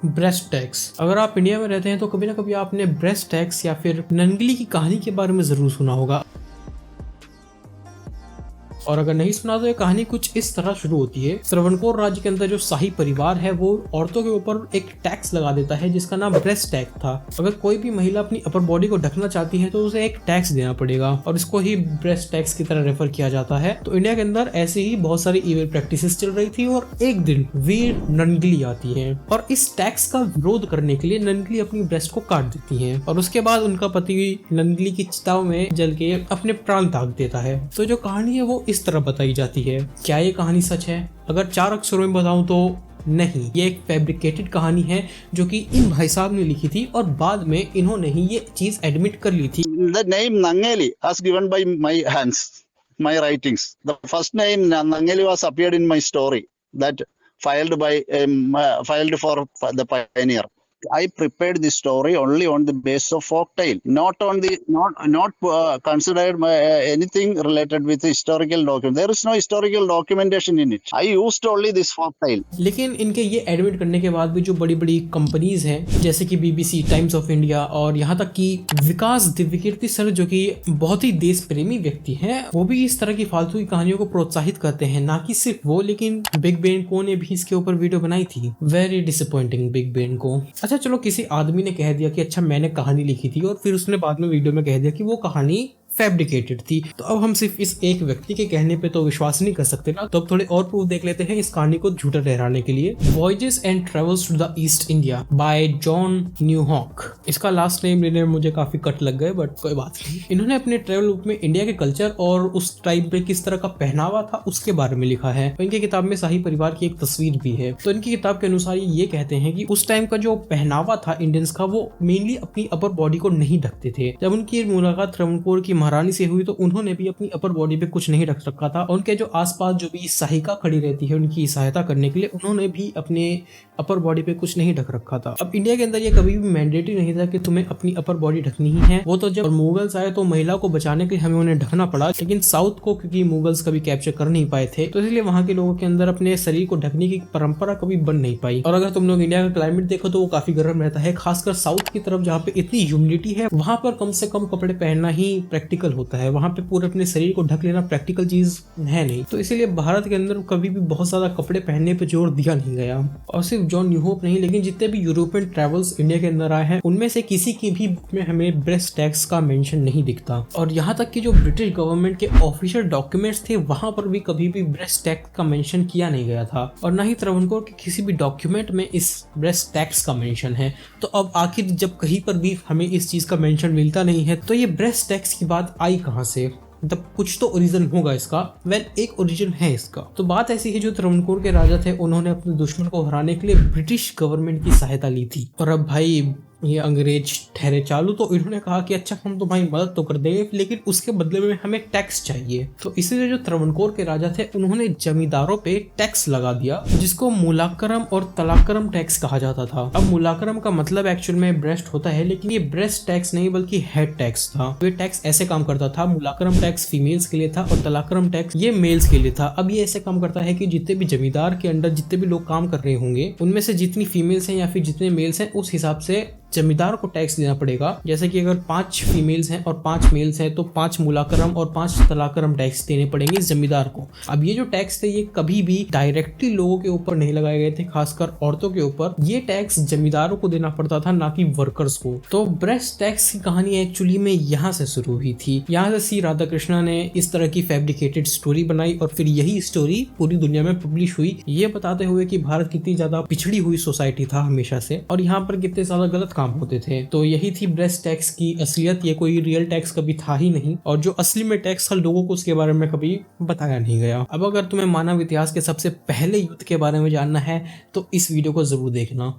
Breast tax. अगर आप India में रहते हैं तो कभी ना कभी आपने ब्रेस्ट टैक्स या फिर नंगली की कहानी के बारे में जरूर सुना होगा। और अगर नहीं सुना तो ये कहानी कुछ इस तरह शुरू होती है। श्रवणकोर राज्य के अंदर जो शाही परिवार है वो औरतों के ऊपर एक टैक्स लगा देता है जिसका नाम ब्रेस्ट टैक्स था। अगर कोई भी महिला अपनी अपर बॉडी को ढकना चाहती है तो उसे एक टैक्स देना पड़ेगा और इसको ही ब्रेस्ट टैक्स की तरह रेफर किया जाता है। तो इंडिया के अंदर ऐसे ही बहुत सारी इविल प्रैक्टिसेस चल रही थी और एक दिन वीर नंगली आती है और इस टैक्स का विरोध करने के लिए नंगली अपनी ब्रेस्ट को काट देती है और उसके बाद उनका पति नंगली की चिताओं में जल के अपने प्राण त्याग देता है। तो जो कहानी है वो इस तरह बताई जाती है। क्या ये कहानी सच है? अगर 4 अक्षरों में बताऊं तो नहीं, ये एक फैब्रिकेटेड कहानी है जो कि इन भाई साहब ने लिखी थी और बाद में इन्होंने ही ये चीज एडमिट कर ली थी। The name Nangeli was given by my hands, my writings. The first name Nangeli was appeared in my story that filed for the Pioneer. I prepared this story only on the basis of folk tale, not considered anything related with the historical document. There is no historical documentation in it. I used only this folk tale. लेकिन इनके ये admit करने के बाद भी जो बड़ी बड़ी कंपनीज हैं जैसे कि BBC, टाइम्स ऑफ इंडिया और यहाँ तक कि विकास दिव्यकीर्ति सर जो कि बहुत ही देश प्रेमी व्यक्ति हैं, वो भी इस तरह की फालतू की कहानियों को प्रोत्साहित करते हैं। ना कि सिर्फ वो, लेकिन बिग बेन को ने भी इसके ऊपर वीडियो बनाई थी। वेरी डिसअपॉइंटिंग बिग बेन को। अच्छा चलो, किसी आदमी ने कह दिया कि अच्छा मैंने कहानी लिखी थी और फिर उसने बाद में वीडियो में कह दिया कि वो कहानी फैब्रिकेटेड थी, तो अब हम सिर्फ इस एक व्यक्ति के कहने पे तो विश्वास नहीं कर सकते ना। तो अब थोड़े और प्रूफ देख लेते हैं इस कहानी को झूठा ठहराने के लिए। Voyages and travels to the East India by John Nieuhoff. इसका लास्ट नेम लेने में मुझे काफी कट लग गए, बट कोई बात नहीं। इन्होंने अपने ट्रेवल बुक में इंडिया के कल्चर और उस टाइम पे किस तरह का पहनावा था उसके बारे में लिखा है। तो इनकी किताब में शाही परिवार की एक तस्वीर भी है। तो इनकी किताब के अनुसार ये कहते हैं कि उस टाइम का जो पहनावा था इंडियंस का, वो मेनली अपनी अपर बॉडी को नहीं ढकते थे। जब उनकी मुलाकात श्रवणकोर की महारानी से हुई तो उन्होंने भी अपनी अपर बॉडी पे कुछ नहीं रख रखा था। उनके जो आसपास जो भी सहायिका खड़ी रहती है उनकी सहायता करने के लिए, उन्होंने भी अपने अपर बॉडी पे कुछ नहीं ढक रखा था। अब इंडिया के अंदर ये कभी भी मैंडेटरी नहीं था कि तुम्हें अपनी अपर बॉडी ढकनी ही है। वो तो जब मुगल्स आए तो महिला को बचाने के लिए हमें उन्हें ढकना पड़ा, लेकिन साउथ को क्योंकि मुगल्स कभी कैप्चर कर नहीं पाए थे तो इसलिए वहां के लोगों के अंदर अपने शरीर को ढकने की परंपरा कभी बन नहीं पाई। और अगर तुम लोग इंडिया का क्लाइमेट देखो तो वो काफी गर्म रहता है, खासकर साउथ की तरफ जहाँ पे इतनी ह्यूमिडिटी है वहां पर कम से कम कपड़े पहनना ही प्रैक्टिकल होता है। वहां पे पूरे अपने शरीर को ढक लेना प्रैक्टिकल चीज है नहीं। तो इसीलिए भारत के अंदर कभी भी बहुत ज्यादा कपड़े पहनने पे जोर दिया नहीं गया। और सिर्फ जॉन न्यूहॉक नहीं, लेकिन जितने भी यूरोपियन ट्रैवल्स इंडिया के अंदर आए हैं उनमें से किसी की भी बुक में हमें ब्रेस्ट टैक्स का मेंशन नहीं दिखता। और यहाँ तक कि जो ब्रिटिश गवर्नमेंट के ऑफिशियल डॉक्यूमेंट्स थे वहां पर भी कभी भी ब्रेस्ट टैक्स का मेंशन किया नहीं गया था और ना ही श्रवणकोर के किसी भी डॉक्यूमेंट में इस ब्रेस्ट टैक्स का मेंशन है। तो अब आखिर जब कहीं पर भी हमें इस चीज का मेंशन मिलता नहीं है तो ये ब्रेस्ट टैक्स की बात आई कहां से? मतलब कुछ तो ओरिजिन होगा इसका। एक ओरिजिन है इसका। तो बात ऐसी है, जो श्रवणकोर के राजा थे उन्होंने अपने दुश्मन को हराने के लिए ब्रिटिश गवर्नमेंट की सहायता ली थी और अब भाई ये अंग्रेज ठहरे चालू, तो इन्होंने कहा कि अच्छा हम तुम्हारी मदद तो कर देंगे लेकिन उसके बदले में हमें टैक्स चाहिए। तो इसीलिए जो श्रवणकोर के राजा थे उन्होंने जमींदारों पे टैक्स लगा दिया जिसको मूलाक्रम और तलाक्रम टैक्स कहा जाता था। अब मूलाक्रम का मतलब एक्चुअल में ब्रेस्ट होता है, लेकिन ये ब्रेस्ट टैक्स नहीं बल्कि हेड टैक्स था। ये टैक्स ऐसे काम करता था, मूलाक्रम टैक्स फीमेल्स के लिए था और तलाक्रम टैक्स ये मेल्स के लिए था। अब ये ऐसे काम करता है कि जितने भी जमींदार के अंडर जितने भी लोग काम कर रहे होंगे उनमें से जितनी फीमेल्स हैं या फिर जितने मेल्स हैं उस हिसाब से जमींदार को टैक्स देना पड़ेगा। जैसे कि अगर 5 फीमेल्स हैं और 5 मेल्स हैं तो 5 मूलाक्रम और 5 तलाक्रम टैक्स देने पड़ेंगे इस जमींदार को। अब ये जो टैक्स थे ये कभी भी डायरेक्टली लोगों के ऊपर नहीं लगाए गए थे, खासकर औरतों के ऊपर। ये टैक्स जमींदारों को देना पड़ता था, ना कि वर्कर्स को। तो ब्रेस्ट टैक्स की कहानी एक्चुअली में यहाँ से शुरू हुई थी। यहाँ से सी राधाकृष्णा ने इस तरह की फैब्रिकेटेड स्टोरी बनाई और फिर यही स्टोरी पूरी दुनिया में पब्लिश हुई, ये बताते हुए कि भारत कितनी ज्यादा पिछड़ी हुई सोसाइटी था हमेशा से और यहाँ पर कितने ज्यादा गलत काम होते थे। तो यही थी ब्रेस्ट टैक्स की असलियत। ये कोई रियल टैक्स कभी था ही नहीं और जो असली में टैक्स था लोगों को उसके बारे में कभी बताया नहीं गया। अब अगर तुम्हें मानव इतिहास के सबसे पहले युद्ध के बारे में जानना है तो इस वीडियो को जरूर देखना।